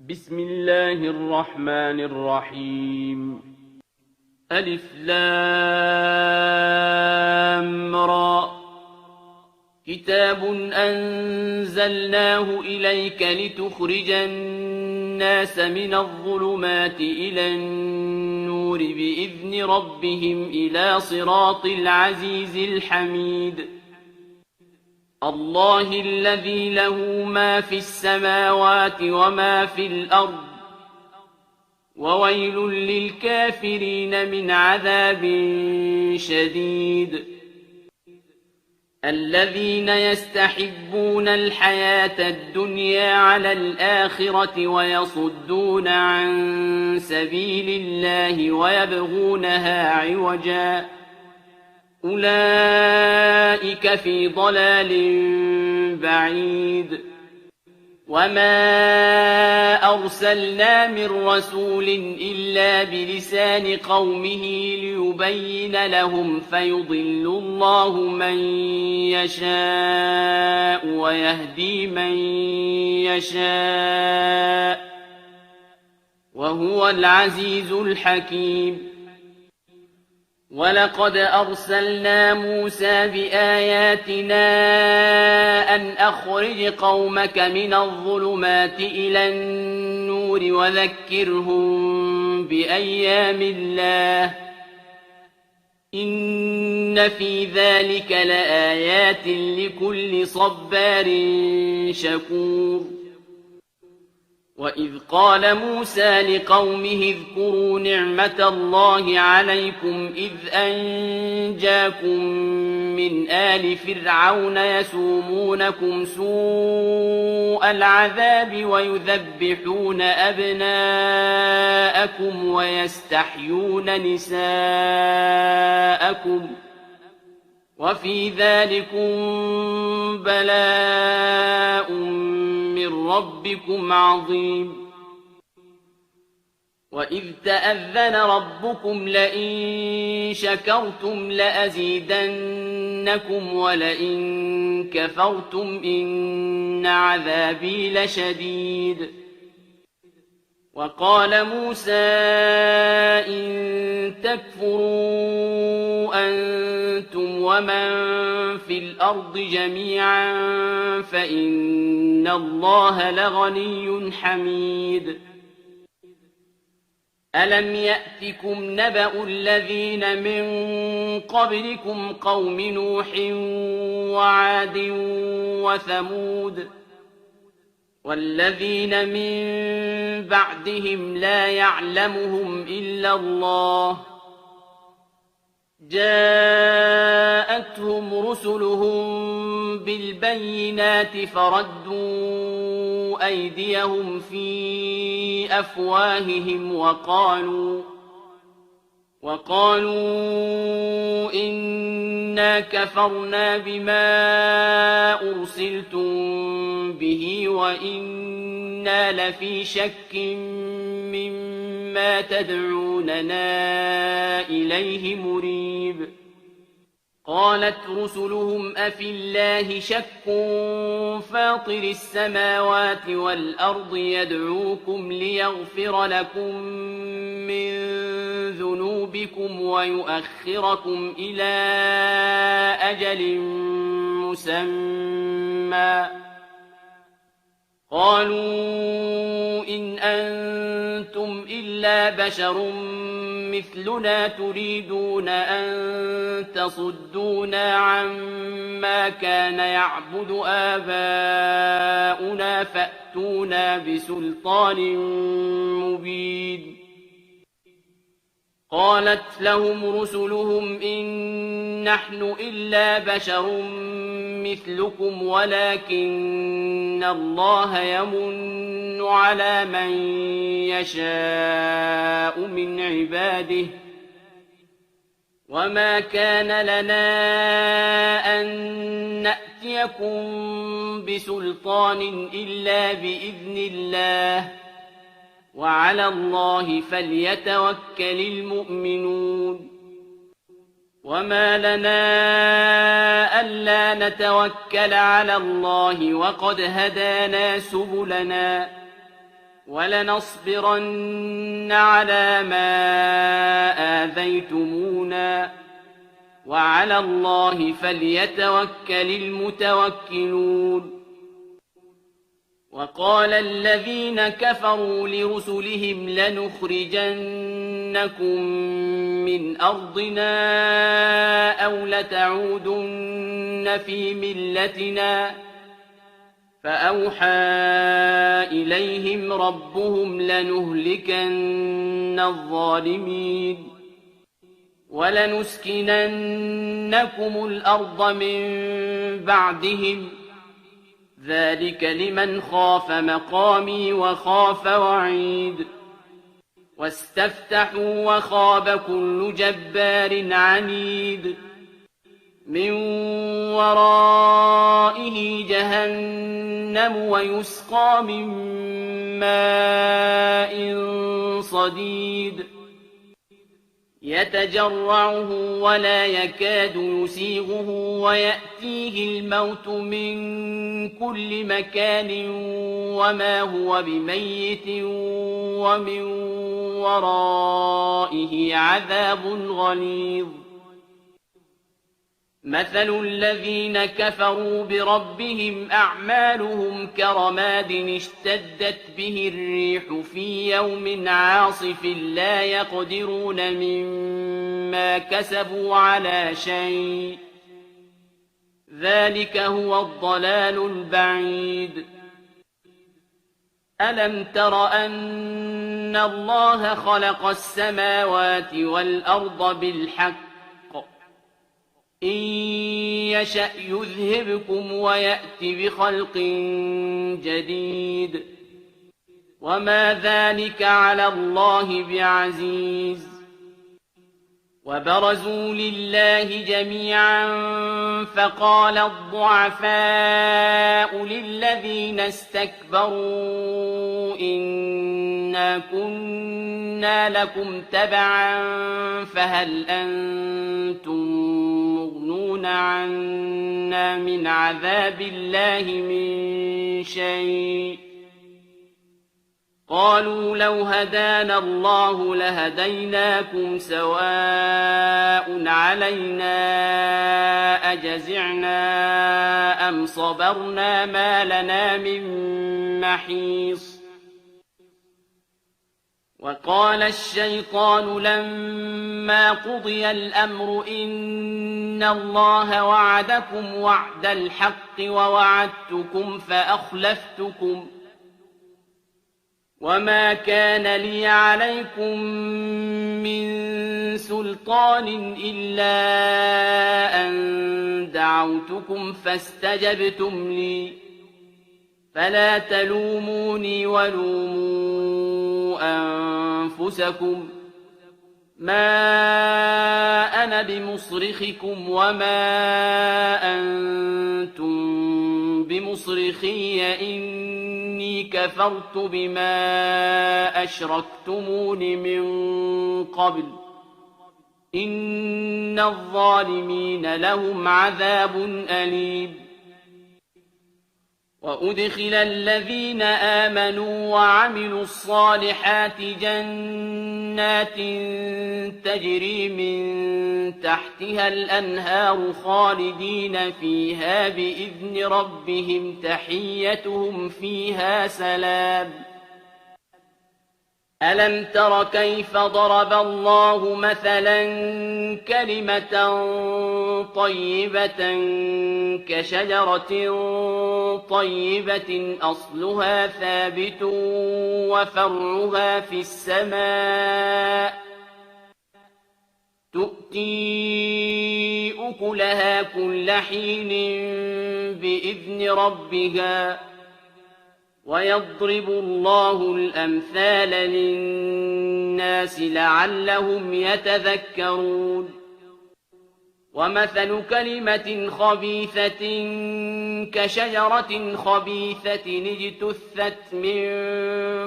بسم الله الرحمن الرحيم. ألف لام را. كتاب أنزلناه إليك لتخرج الناس من الظلمات إلى النور بإذن ربهم إلى صراط العزيز الحميد. الله الذي له ما في السماوات وما في الأرض وويل للكافرين من عذاب شديد. الذين يستحبون الحياة الدنيا على الآخرة ويصدون عن سبيل الله ويبغونها عوجا أولئك في ضلال بعيد. وما أرسلنا من رسول إلا بلسان قومه ليبين لهم فيضل الله من يشاء ويهدي من يشاء وهو العزيز الحكيم. ولقد أرسلنا موسى بآياتنا أن أخرج قومك من الظلمات إلى النور وذكرهم بأيام الله إن في ذلك لآيات لكل صبار شكور. وإذ قال موسى لقومه اذكروا نعمة الله عليكم إذ أنجاكم من آل فرعون يسومونكم سوء العذاب ويذبحون أبناءكم ويستحيون نساءكم وفي ذلكم بلاء من ربكم عظيم. وإذ تأذن ربكم لئن شكرتم لأزيدنكم ولئن كفرتم إن عذابي لشديد. وقال موسى إن تكفروا أنتم ومن في الأرض جميعا فإن الله لغني حميد. ألم يأتكم نبأ الذين من قبلكم قوم نوح وعاد وثمود والذين من بعدهم لا يعلمهم إلا الله جاءتهم رسلهم بالبينات فردوا أيديهم في أفواههم وقالوا إنا كفرنا بما أرسلتم به وإنا لفي شك مما تدعوننا إليه مريب. قالت رسلهم أفي الله شك فاطر السماوات والأرض يدعوكم ليغفر لكم من ذنوبكم ويؤخركم إلى أجل مسمى قالوا إن أنتم إلا بشر مثلنا تريدون أن تصدونا عما كان يعبد آباؤنا فأتونا بسلطان مبين. قالت لهم رسلهم إن نحن إلا بشر مثلكم ولكن الله يمن على من يشاء من عباده وما كان لنا أن نأتيكم بسلطان إلا بإذن الله وعلى الله فليتوكل المؤمنون. وما لنا ألا نتوكل على الله وقد هدانا سبلنا وَلَنَصْبِرَنَّ عَلَىٰ مَا آذَيْتُمُونَا وَعَلَى اللَّهِ فَلْيَتَوَكَّلِ الْمُتَوَكِّلُونَ وَقَالَ الَّذِينَ كَفَرُوا لِرُسُلِهِمْ لَنُخْرِجَنَّكُم مِّنْ أَرْضِنَا أَوْ لَتَعُودُنَّ فِي مِلَّتِنَا فَأَوْحَىٰ إِلَيْهِمْ رَبُّهُمْ لَنُهْلِكَنَّ الظَّالِمِينَ وَلَنُسْكِنَنَّكُمُ الْأَرْضَ مِن بَعْدِهِمْ ۚ ذَٰلِكَ لِمَنْ خَافَ مَقَامِي وَخَافَ وَعِيدِ وَاسْتَفْتَحُوا وَخَابَ كُلُّ جَبَّارٍ عَنِيدٍ مِّن وَرَائِهِ جَهَنَّمُ وَيُسْقَىٰ مِن مَّاءٍ صَدِيدٍ يَتَجَرَّعُهُ وَلَا يَكَادُ يُسِيغُهُ وَيَأْتِيهِ الْمَوْتُ مِن كُلِّ مَكَانٍ وَمَا هُوَ بِمَيِّتٍ وَمِن وَرَائِهِ عَذَابٌ غَلِيظٌ مَثَلُ الَّذِينَ كَفَرُوا بِرَبِّهِمْ أَعْمَالُهُمْ كَرَمَادٍ اشْتَدَّتْ بِهِ الرِّيحُ فِي يَوْمٍ عَاصِفٍ لَّا يَقْدِرُونَ مِمَّا كَسَبُوا عَلَىٰ شَيْءٍ ۚ ذَٰلِكَ هُوَ الضَّلَالُ الْبَعِيدُ أَلَمْ تَرَ أَنَّ اللَّهَ خَلَقَ السَّمَاوَاتِ وَالْأَرْضَ بِالْحَقِّ إِن يَشَأْ يُذْهِبْكُمْ وَيَأْتِ بِخَلْقٍ جَدِيدٍ وَمَا ذَٰلِكَ عَلَى اللَّهِ بِعَزِيزٍ وَبَرَزُوا لِلَّهِ جَمِيعًا فَقَالَ الضُّعَفَاءُ لِلَّذِينَ اسْتَكْبَرُوا إِنَّا كُنَّا لَكُمْ تَبَعًا فَهَلْ أَنتُم مُّغْنُونَ عَنَّا مِنْ عَذَابِ اللَّهِ مِن شَيْءٍ ۚ قَالُوا لَوْ هَدَانَا اللَّهُ لَهَدَيْنَاكُمْ سَوَاءٌ عَلَيْنَا أَجَزِعْنَا أَمْ صَبَرْنَا مَا لَنَا مِن مَّحِيصٍ وَقَالَ الشَّيْطَانُ لَمَّا قُضِيَ الْأَمْرُ إِنَّ اللَّهَ وَعَدَكُمْ وَعْدَ الْحَقِّ وَوَعَدتُّكُمْ فَأَخْلَفْتُكُمْ وَمَا كَانَ لِيَ عَلَيْكُم مِّن سُلْطَانٍ إِلَّا أَن دَعَوْتُكُمْ فَاسْتَجَبْتُمْ لِي ۖ فَلَا تَلُومُونِي وَلُومُوا أَنفُسَكُم ۖ مَّا أَنَا بِمُصْرِخِكُمْ وَمَا أَنتُم بِمُصْرِخِيَّ ۖ إِنِّي كَفَرْتُ بِمَا أَشْرَكْتُمُونِ مِن قَبْلُ ۗ إِنَّ الظَّالِمِينَ لَهُمْ عَذَابٌ أَلِيمٌ وَأُدْخِلَ الَّذِينَ آمَنُوا وَعَمِلُوا الصَّالِحَاتِ جَنَّاتٍ تَجْرِي مِن تَحْتِهَا الْأَنْهَارُ خَالِدِينَ فِيهَا بِإِذْنِ رَبِّهِمْ تَحِيَّتُهُمْ فِيهَا سَلَامٌ أَلَمْ تَرَ كَيْفَ ضَرَبَ اللَّهُ مَثَلًا كَلِمَةً طَيِّبَةً كَشَجَرَةٍ طَيِّبَةٍ أَصْلُهَا ثَابِتٌ وَفَرْعُهَا فِي السَّمَاءِ تُؤْتِي أُكُلَهَا كُلَّ حِينٍ بِإِذْنِ رَبِّهَا ۗ وَيَضْرِبُ اللَّهُ الْأَمْثَالَ لِلنَّاسِ لَعَلَّهُمْ يَتَذَكَّرُونَ وَمَثَلُ كَلِمَةٍ خَبِيثَةٍ كَشَجَرَةٍ خَبِيثَةٍ اجْتُثَّتْ مِن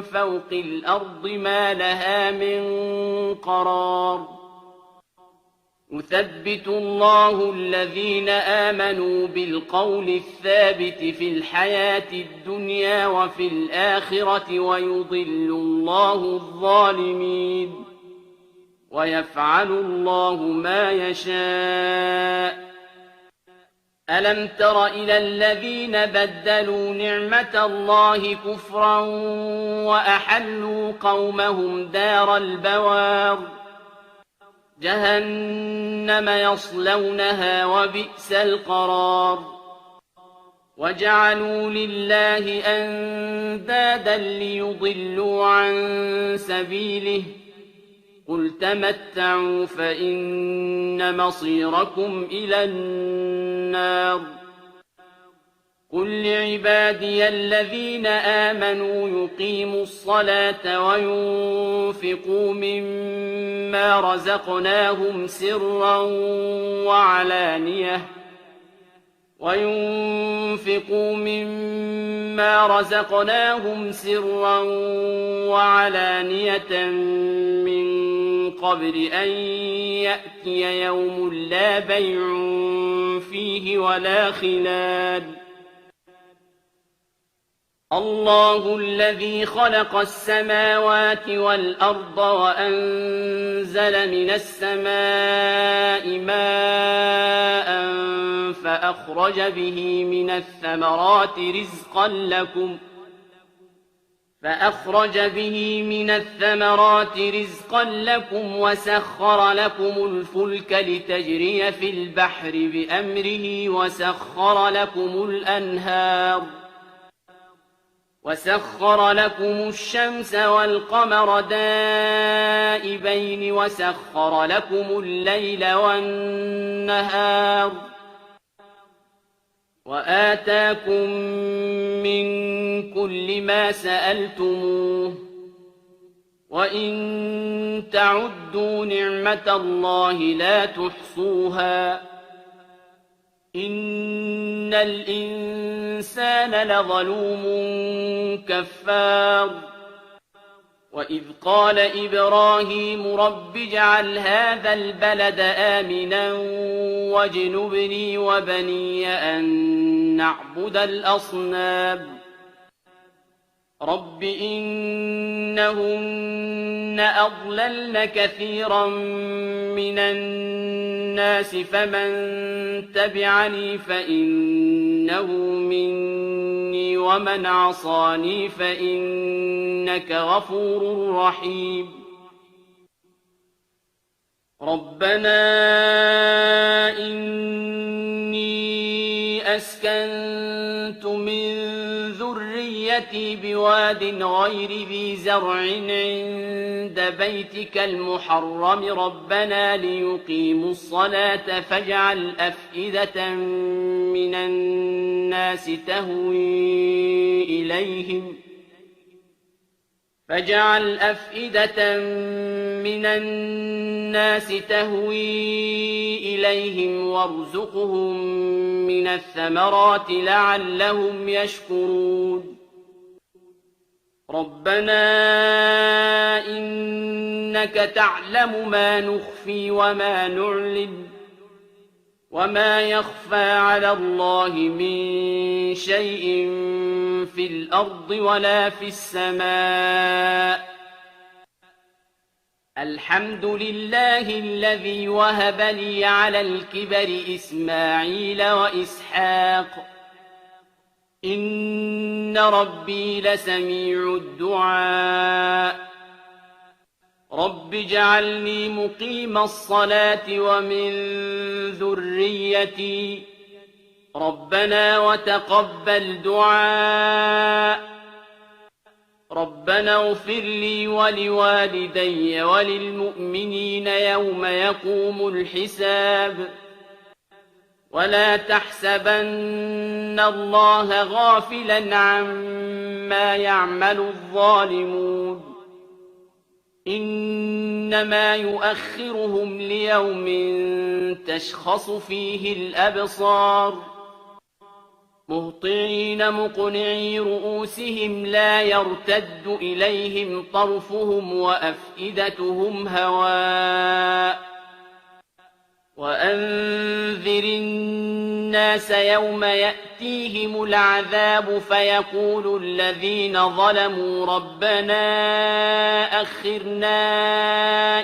فَوْقِ الْأَرْضِ مَا لَهَا مِن قَرَارٍ يثبت الله الذين آمنوا بالقول الثابت في الحياة الدنيا وفي الآخرة ويضل الله الظالمين ويفعل الله ما يشاء. ألم تر إلى الذين بدلوا نعمة الله كفرا وأحلوا قومهم دار البوار جهنم يصلونها وبئس القرار وجعلوا لله أندادا ليضلوا عن سبيله قل تمتعوا فإن مصيركم إلى النار قل لعبادي الذين آمنوا يقيموا الصلاة وينفقوا مما رزقناهم سرا وعلانية من قبل أن يأتي يوم لا بيع فيه ولا خلال الله الذي خلق السماوات والأرض وأنزل من السماء ماء فأخرج به من الثمرات رزقا لكم وسخر لكم الفلك لتجري في البحر بأمره وسخر لكم الشمس والقمر دائبين وسخر لكم الليل والنهار وآتاكم من كل ما سألتموه وإن تعدوا نعمة الله لا تحصوها إن الإنسان لظلوم كفار وإذ قال إبراهيم رب اجعل هذا البلد آمنا واجنبني وبني أن نعبد الأصنام رب إنهن أضللن كثيرا من الناس فمن تبعني فإنه مني ومن عصاني فإنك غفور رحيم ربنا إني أسكنت من ذريتي بواد غير ذي زرع عند بيتك المحرم ربنا ليقيموا الصلاة فاجعل أفئدة من الناس تهوي إليهم وارزقهم من الثمرات لعلهم يشكرون ربنا إنك تعلم ما نخفي وما نعلن وما يخفى على الله من شيء في الأرض ولا في السماء الحمد لله الذي وهب لي على الكبر إسماعيل وإسحاق إن ربي لسميع الدعاء رب اجعلني مقيم الصلاة ومن ذريتي ربنا وتقبل دعاء ربنا اغفر لي ولوالدي وللمؤمنين يوم يقوم الحساب ولا تحسبن الله غافلا عما يعمل الظالمون إنما يؤخرهم ليوم تشخص فيه الأبصار مهطعين مقنعي رؤوسهم لا يرتد إليهم طرفهم وأفئدتهم هواء وأنذر الناس يوم يأتيهم العذاب فيقول الذين ظلموا ربنا أخرنا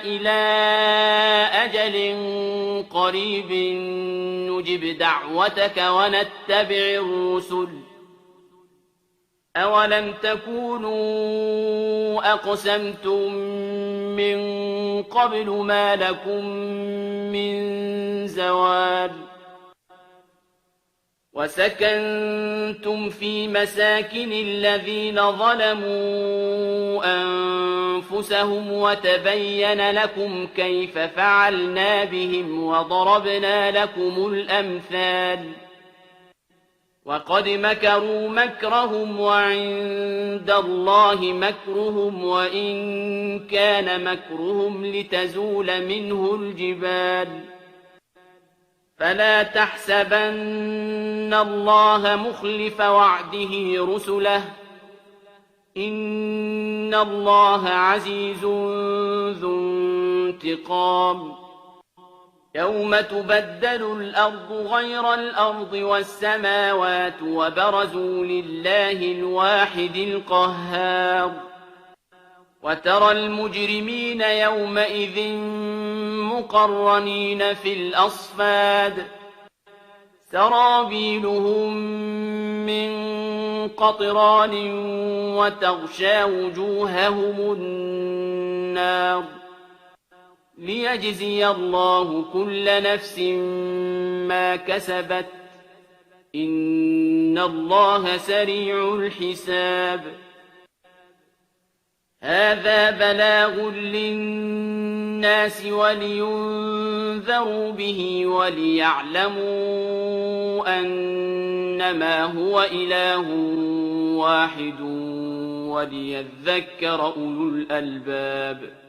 إلى أجل قريب نجب دعوتك ونتبع الرسل أولم تكونوا أقسمتم من قبل ما لكم من زوال وسكنتم في مساكن الذين ظلموا أنفسهم وتبين لكم كيف فعلنا بهم وضربنا لكم الأمثال وقد مكروا مكرهم وعند الله مكرهم وإن كان مكرهم لتزول منه الجبال فلا تحسبن الله مخلف وعده رسله إن الله عزيز ذو انتقام يوم تبدل الأرض غير الأرض والسماوات وبرزوا لله الواحد القهار وترى المجرمين يومئذ مقرنين في الأصفاد سرابيلهم من قطران وتغشى وجوههم النار ليجزي الله كل نفس ما كسبت إن الله سريع الحساب هذا بلاغ للناس ولينذروا به وليعلموا أنما هو إله واحد وليذكر أولو الألباب